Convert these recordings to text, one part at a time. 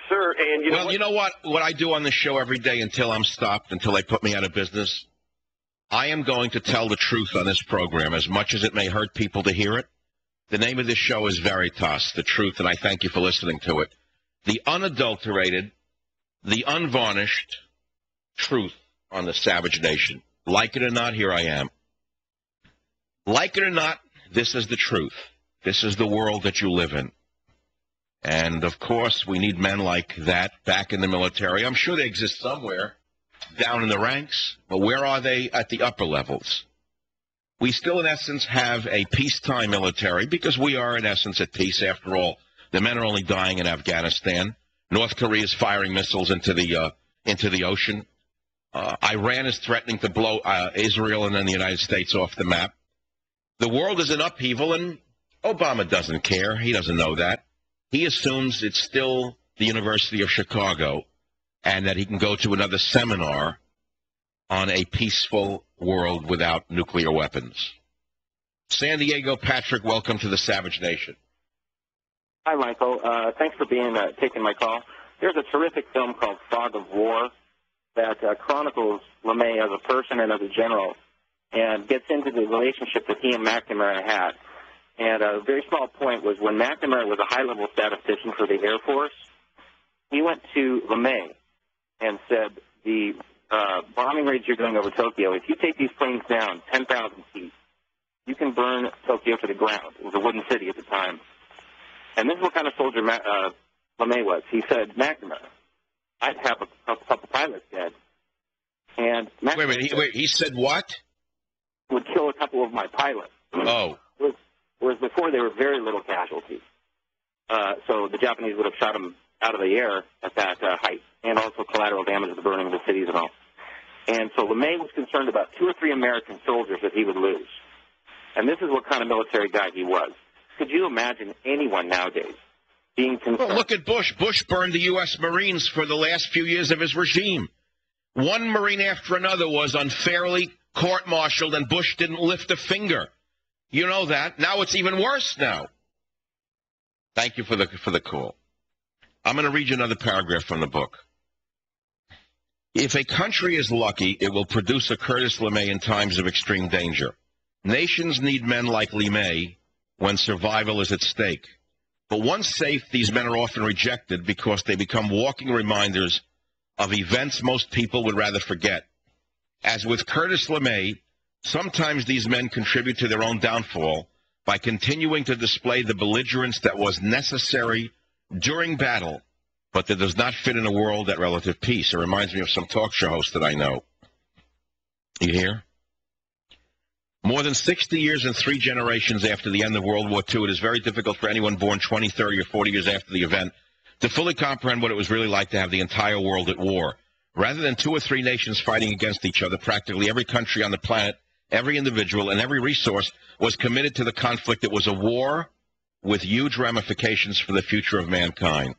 sir. And you know what? What I do on this show every day until I'm stopped, until they put me out of business, I am going to tell the truth on this program, as much as it may hurt people to hear it. The name of this show is Veritas, the truth, and I thank you for listening to it. The unadulterated, the unvarnished truth on the savage nation. Like it or not, here I am. Like it or not, this is the truth. This is the world that you live in. And, of course, we need men like that back in the military. I'm sure they exist somewhere down in the ranks, but where are they at the upper levels? We still, in essence, have a peacetime military because we are, in essence, at peace. After all, the men are only dying in Afghanistan. North Korea is firing missiles into the ocean. Iran is threatening to blow Israel and then the United States off the map. The world is in upheaval, and Obama doesn't care. He doesn't know that. He assumes it's still the University of Chicago and that he can go to another seminar on a peaceful world without nuclear weapons. San Diego, Patrick, welcome to the Savage Nation. Hi, Michael. Thanks for taking my call. There's a terrific film called Fog of War that chronicles LeMay as a person and as a general and gets into the relationship that he and McNamara had. And a very small point was when McNamara was a high-level statistician for the Air Force, he went to LeMay and said, the bombing raids you're doing over Tokyo, if you take these planes down 10,000 feet, you can burn Tokyo to the ground. It was a wooden city at the time. And this is what kind of soldier LeMay was. He said, McNamara, I'd have a couple pilots dead. And McNamara wait, he said what? Would kill a couple of my pilots. Oh. Whereas before, there were very little casualties. So the Japanese would have shot them out of the air at that height, and also collateral damage of the burning of the cities and all. And so LeMay was concerned about 2 or 3 American soldiers that he would lose. And this is what kind of military guy he was. Could you imagine anyone nowadays being concerned? Well, look at Bush. Bush burned the U.S. Marines for the last few years of his regime. One Marine after another was unfairly court-martialed, and Bush didn't lift a finger. You know that. Now it's even worse now. Thank you for the call. I'm going to read you another paragraph from the book. If a country is lucky, it will produce a Curtis LeMay in times of extreme danger. Nations need men like LeMay when survival is at stake. But once safe, these men are often rejected because they become walking reminders of events most people would rather forget. As with Curtis LeMay, sometimes these men contribute to their own downfall by continuing to display the belligerence that was necessary during battle, but that does not fit in a world at relative peace. It reminds me of some talk show hosts that I know. You hear? More than 60 years and 3 generations after the end of World War II, it is very difficult for anyone born 20, 30, or 40 years after the event to fully comprehend what it was really like to have the entire world at war. Rather than 2 or 3 nations fighting against each other, practically every country on the planet, every individual, and every resource was committed to the conflict. It was a war with huge ramifications for the future of mankind.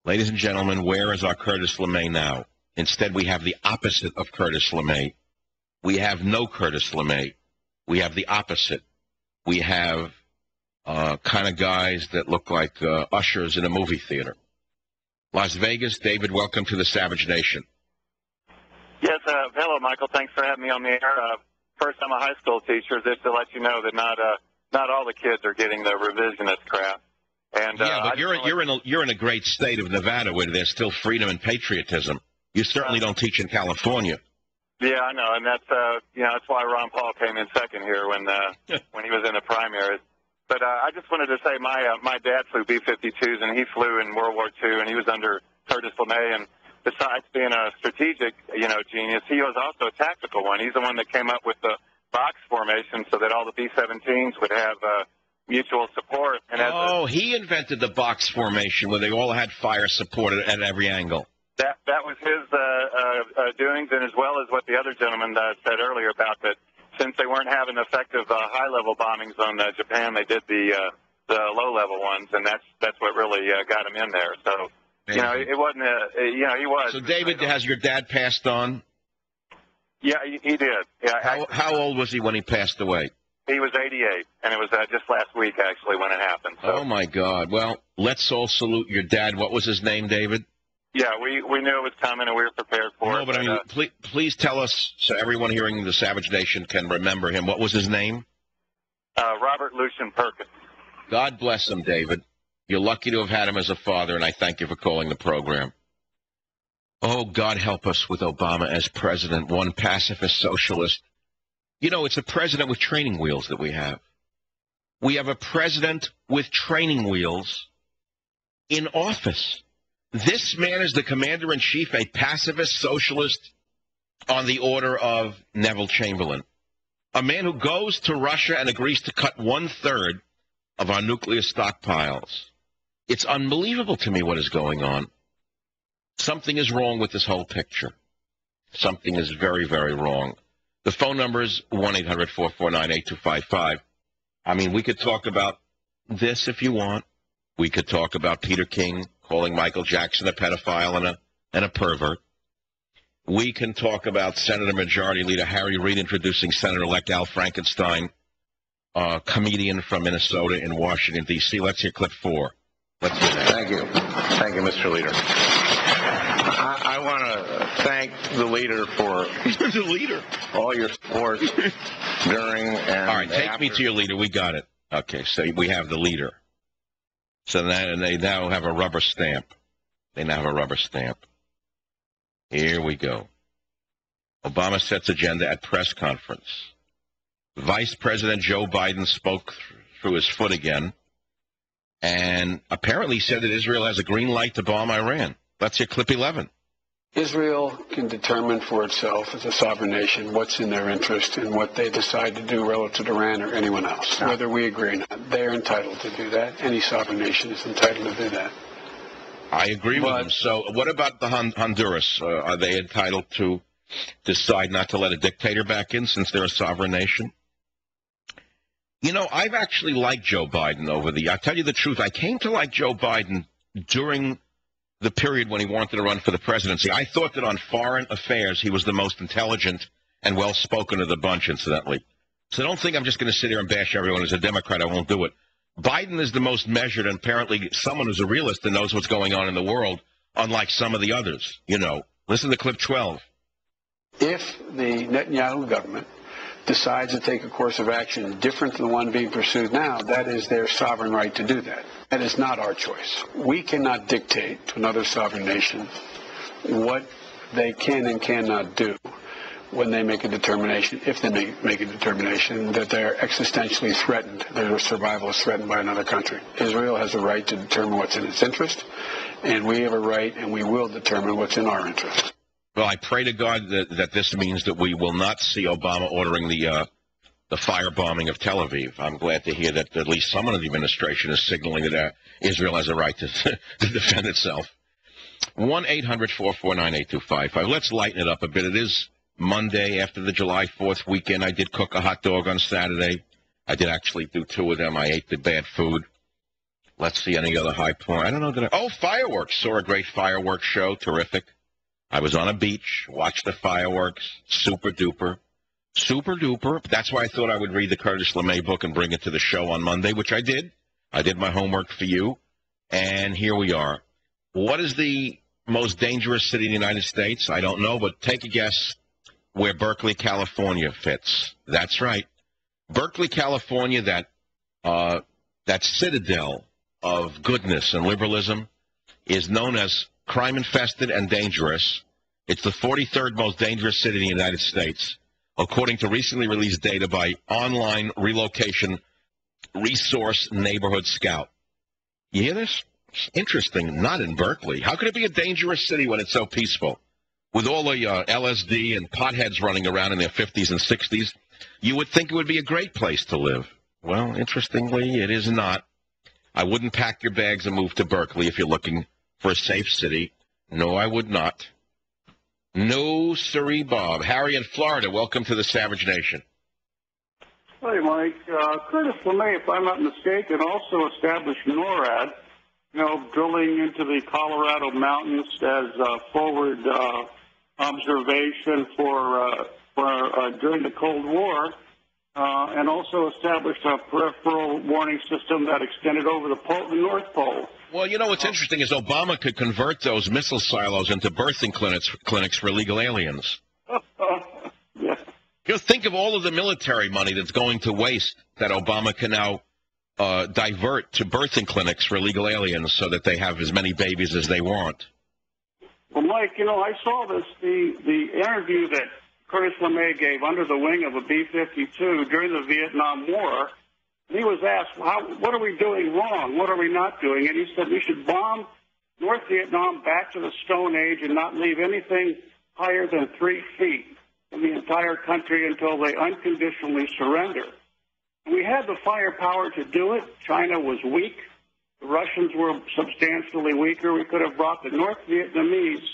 Ladies and gentlemen, where is our Curtis LeMay now? Instead, we have the opposite of Curtis LeMay. We have no Curtis LeMay. We have the opposite. We have kind of guys that look like ushers in a movie theater. Las Vegas, David, welcome to the Savage Nation. Yes, hello, Michael. Thanks for having me on the air. First, I'm a high school teacher, just to let you know that not all the kids are getting the revisionist crap. And yeah, but you're in a great state of Nevada where there's still freedom and patriotism. You certainly don't teach in California. Yeah, I know, and that's why Ron Paul came in second here when he was in the primaries. But I just wanted to say my dad flew B-52s, and he flew in World War II, and he was under Curtis LeMay. And besides being a strategic, genius, he was also a tactical one. He's the one that came up with the box formation so that all the B-17s would have mutual support. And he invented the box formation where they all had fire support at every angle. That was his doings, and as well as what the other gentleman said earlier about that. Since they weren't having effective high-level bombings on Japan, they did the low-level ones, and that's what really got him in there. So, it wasn't he was. So, David, has your dad passed on? Yeah, he did. Yeah. How old was he when he passed away? He was 88, and it was just last week, actually, when it happened. So. Oh, my God. Well, let's all salute your dad. What was his name, David? Yeah, we knew it was coming, and we were prepared for it. No, but I mean, please tell us so everyone hearing the Savage Nation can remember him. What was his name? Robert Lucian Perkins. God bless him, David. You're lucky to have had him as a father, and I thank you for calling the program. Oh, God help us with Obama as president, one pacifist socialist. You know, it's a president with training wheels that we have. We have a president with training wheels in office. This man is the commander-in-chief, a pacifist socialist on the order of Neville Chamberlain, a man who goes to Russia and agrees to cut 1/3 of our nuclear stockpiles. It's unbelievable to me what is going on. Something is wrong with this whole picture. Something is very, very wrong. The phone number is 1-800-449-8255. I mean, we could talk about this if you want. We could talk about Peter King calling Michael Jackson a pedophile and a pervert. We can talk about Senator Majority Leader Harry Reid introducing Senator-elect Al Frankenstein, a comedian from Minnesota in Washington, D.C. Let's hear clip 4. Let's hear that. Thank you. Thank you, Mr. Leader. I want to thank the leader for the leader. All your support during and all right, take after. Me to your leader. We got it. Okay, so we have the leader. So they now have a rubber stamp. They now have a rubber stamp. Here we go. Obama sets agenda at press conference. Vice President Joe Biden spoke through his foot again and apparently said that Israel has a green light to bomb Iran. Let's hear clip 11. Israel can determine for itself as a sovereign nation what's in their interest and what they decide to do relative to Iran or anyone else, whether we agree or not. They're entitled to do that. Any sovereign nation is entitled to do that. I agree with them. So what about the Honduras? Are they entitled to decide not to let a dictator back in since they're a sovereign nation? You know, I've actually liked Joe Biden I'll tell you the truth, I came to like Joe Biden during the period when he wanted to run for the presidency. I thought that on foreign affairs, he was the most intelligent and well-spoken of the bunch, incidentally. So don't think I'm just going to sit here and bash everyone as a Democrat. I won't do it. Biden is the most measured and apparently someone who's a realist and knows what's going on in the world, unlike some of the others. You know, listen to clip 12. If the Netanyahu government decides to take a course of action different than the one being pursued now, that is their sovereign right to do that. That is not our choice. We cannot dictate to another sovereign nation what they can and cannot do when they make a determination, if they make a determination that they're existentially threatened, their survival is threatened by another country. Israel has a right to determine what's in its interest, and we have a right and we will determine what's in our interest. Well, I pray to God that this means that we will not see Obama ordering the firebombing of Tel Aviv. I'm glad to hear that at least someone in the administration is signaling that Israel has a right to defend itself. 1-800-449-8255. Let's lighten it up a bit. It is Monday after the July 4th weekend. I did cook a hot dog on Saturday. I did actually do 2 of them. I ate the bad food. Let's see any other high point. I don't know. Oh, fireworks. Saw a great fireworks show. Terrific. I was on a beach, watched the fireworks. Super duper. Super duper. That's why I thought I would read the Curtis LeMay book and bring it to the show on Monday, which I did. I did my homework for you. And here we are. What is the most dangerous city in the United States? I don't know, but take a guess where Berkeley, California fits. That's right. Berkeley, California, that citadel of goodness and liberalism, is known as crime-infested and dangerous. It's the 43rd most dangerous city in the United States, according to recently released data by Online Relocation Resource Neighborhood Scout. You hear this? It's interesting. Not in Berkeley. How could it be a dangerous city when it's so peaceful? With all the LSD and potheads running around in their 50s and 60s, you would think it would be a great place to live. Well, interestingly, it is not. I wouldn't pack your bags and move to Berkeley if you're looking for a safe city. No, I would not. No, sirree, Bob. Harry in Florida, welcome to the Savage Nation. Hey, Mike. Curtis LeMay, if I'm not mistaken, also established NORAD, drilling into the Colorado mountains as forward observation for during the Cold War. and also established a peripheral warning system that extended over the North Pole. Well, you know what's interesting is Obama could convert those missile silos into birthing clinics for illegal aliens. Yeah. You know, think of all of the military money that's going to waste that Obama can now divert to birthing clinics for illegal aliens so that they have as many babies as they want. Well, Mike, you know, I saw the interview that Curtis LeMay gave under the wing of a B-52 during the Vietnam War. He was asked, what are we doing wrong? What are we not doing? And he said we should bomb North Vietnam back to the Stone Age and not leave anything higher than 3 feet in the entire country until they unconditionally surrender. We had the firepower to do it. China was weak. The Russians were substantially weaker. We could have brought the North Vietnamese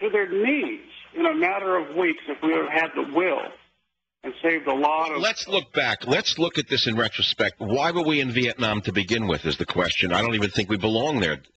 to their knees in a matter of weeks if we would have had the will and saved a lot of... Let's look back. Let's look at this in retrospect. Why were we in Vietnam to begin with is the question. I don't even think we belong there.